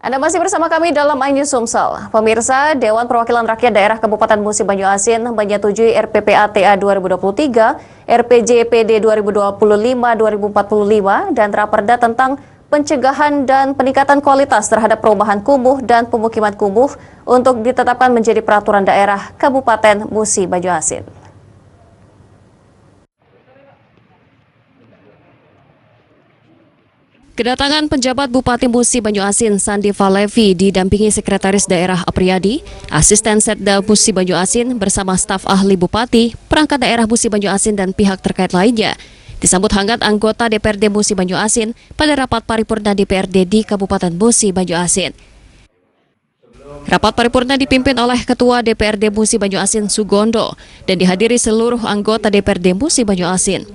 Anda masih bersama kami dalam iNews Sumsel. Pemirsa, Dewan Perwakilan Rakyat Daerah Kabupaten Musi Banyuasin menyetujui RPPATA 2023, RPJPD 2025-2045, dan Raperda tentang pencegahan dan peningkatan kualitas terhadap perumahan kumuh dan pemukiman kumuh untuk ditetapkan menjadi peraturan daerah Kabupaten Musi Banyuasin. Kedatangan penjabat Bupati Musi Banyuasin Sandi Falevi didampingi Sekretaris Daerah Apriyadi, Asisten Setda Musi Banyuasin bersama staf ahli Bupati, perangkat daerah Musi Banyuasin dan pihak terkait lainnya. Disambut hangat anggota DPRD Musi Banyuasin pada rapat paripurna DPRD di Kabupaten Musi Banyuasin. Rapat paripurna dipimpin oleh Ketua DPRD Musi Banyuasin Sugondo dan dihadiri seluruh anggota DPRD Musi Banyuasin.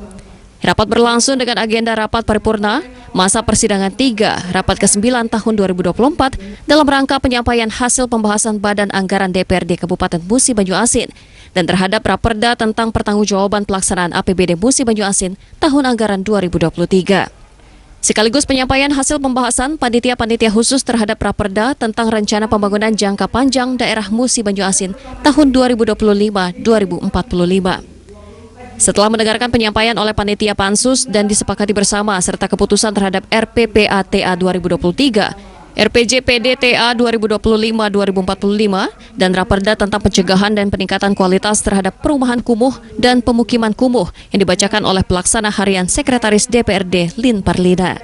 Rapat berlangsung dengan agenda rapat paripurna masa persidangan 3, rapat ke-9 tahun 2024 dalam rangka penyampaian hasil pembahasan Badan Anggaran DPRD Kabupaten Musi Banyuasin dan terhadap Raperda tentang pertanggungjawaban pelaksanaan APBD Musi Banyuasin tahun anggaran 2023. Sekaligus penyampaian hasil pembahasan panitia-panitia khusus terhadap Raperda tentang rencana pembangunan jangka panjang daerah Musi Banyuasin tahun 2025-2045. Setelah mendengarkan penyampaian oleh panitia pansus dan disepakati bersama serta keputusan terhadap RPPATA 2023, RPJPD TA 2025-2045, dan Raperda tentang pencegahan dan peningkatan kualitas terhadap perumahan kumuh dan pemukiman kumuh yang dibacakan oleh Pelaksana Harian Sekretaris DPRD Lin Parlina.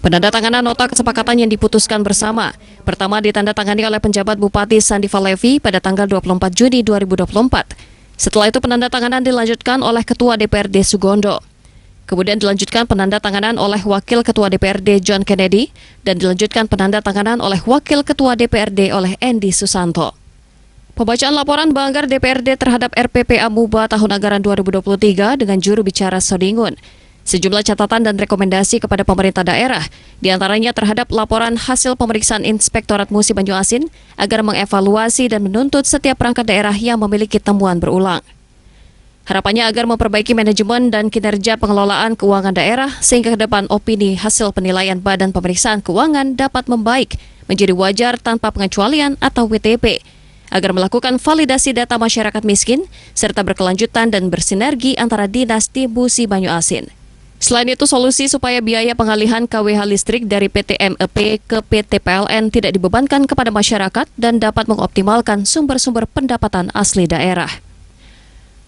Penandatanganan nota kesepakatan yang diputuskan bersama, pertama ditandatangani oleh penjabat Bupati Sandi Falevi pada tanggal 24 Juni 2024. Setelah itu penandatanganan dilanjutkan oleh Ketua DPRD Sugondo. Kemudian dilanjutkan penandatanganan oleh Wakil Ketua DPRD John Kennedy dan dilanjutkan penandatanganan oleh Wakil Ketua DPRD oleh Endi Susanto. Pembacaan laporan banggar DPRD terhadap RPPA MUBA tahun anggaran 2023 dengan juru bicara Sodingun. Sejumlah catatan dan rekomendasi kepada pemerintah daerah, diantaranya terhadap laporan hasil pemeriksaan Inspektorat Musi Banyuasin agar mengevaluasi dan menuntut setiap perangkat daerah yang memiliki temuan berulang. Harapannya agar memperbaiki manajemen dan kinerja pengelolaan keuangan daerah sehingga ke depan opini hasil penilaian Badan Pemeriksaan Keuangan dapat membaik menjadi wajar tanpa pengecualian atau WTP, agar melakukan validasi data masyarakat miskin serta berkelanjutan dan bersinergi antara dinas di Musi Banyuasin. Selain itu, solusi supaya biaya pengalihan KWH listrik dari PT MEP ke PT PLN tidak dibebankan kepada masyarakat dan dapat mengoptimalkan sumber-sumber pendapatan asli daerah.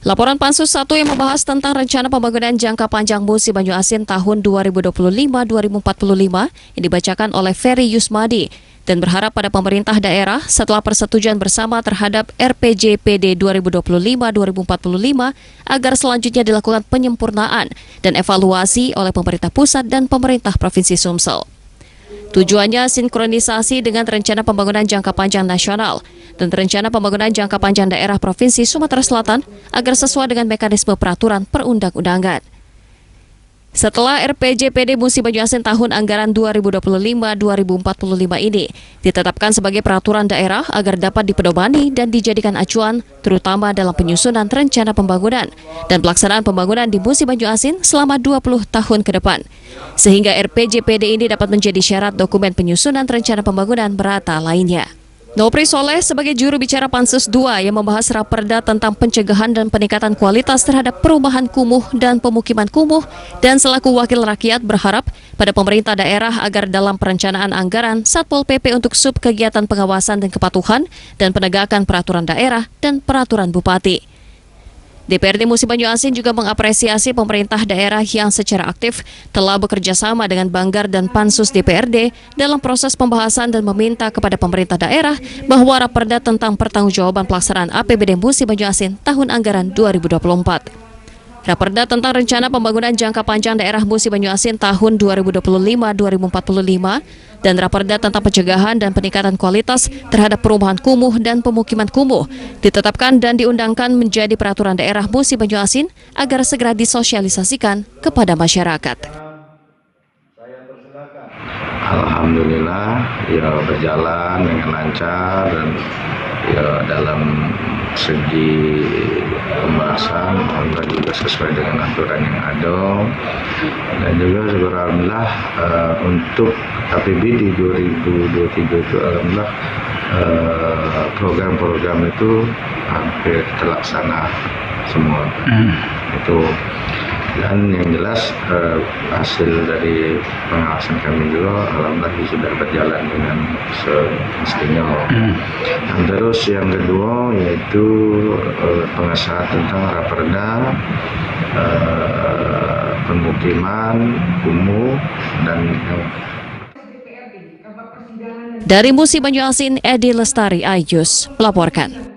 Laporan Pansus 1 yang membahas tentang rencana pembangunan jangka panjang Musi Banyuasin tahun 2025-2045 yang dibacakan oleh Ferry Yusmadi dan berharap pada pemerintah daerah setelah persetujuan bersama terhadap RPJPD 2025-2045 agar selanjutnya dilakukan penyempurnaan dan evaluasi oleh pemerintah pusat dan pemerintah Provinsi Sumsel. Tujuannya sinkronisasi dengan rencana pembangunan jangka panjang nasional dan rencana pembangunan jangka panjang daerah Provinsi Sumatera Selatan agar sesuai dengan mekanisme peraturan perundang-undangan. Setelah RPJPD Musi Banyuasin tahun anggaran 2025-2045 ini ditetapkan sebagai peraturan daerah agar dapat dipedomani dan dijadikan acuan terutama dalam penyusunan rencana pembangunan dan pelaksanaan pembangunan di Musi Banyuasin selama 20 tahun ke depan. Sehingga RPJPD ini dapat menjadi syarat dokumen penyusunan rencana pembangunan merata lainnya. Nopri Soleh sebagai juru bicara Pansus 2 yang membahas Raperda tentang pencegahan dan peningkatan kualitas terhadap perumahan kumuh dan pemukiman kumuh dan selaku wakil rakyat berharap pada pemerintah daerah agar dalam perencanaan anggaran Satpol PP untuk sub kegiatan pengawasan dan kepatuhan dan penegakan peraturan daerah dan peraturan bupati. DPRD Musi Banyuasin juga mengapresiasi pemerintah daerah yang secara aktif telah bekerja sama dengan Banggar dan Pansus DPRD dalam proses pembahasan dan meminta kepada pemerintah daerah bahwa Raperda tentang pertanggungjawaban pelaksanaan APBD Musi Banyuasin tahun anggaran 2024. Raperda tentang rencana pembangunan jangka panjang daerah Musi Banyuasin tahun 2025-2045 dan Raperda tentang pencegahan dan peningkatan kualitas terhadap perumahan kumuh dan pemukiman kumuh ditetapkan dan diundangkan menjadi peraturan daerah Musi Banyuasin agar segera disosialisasikan kepada masyarakat. Alhamdulillah ya berjalan dengan lancar dan ya dalam segi pembahasan alhamdulillah juga sesuai dengan aturan yang ada, dan juga alhamdulillah untuk APBD 2023 itu alhamdulillah program-program itu hampir terlaksana semua. Itu, dan yang jelas hasil dari pengawasan kami juga alhamdulillah sudah berjalan dengan semestinya. Dan terus yang kedua yaitu pengesahan tentang raperda pemukiman kumuh dan Dari Musi Banyu Asin, Edi Lestari Ayus melaporkan.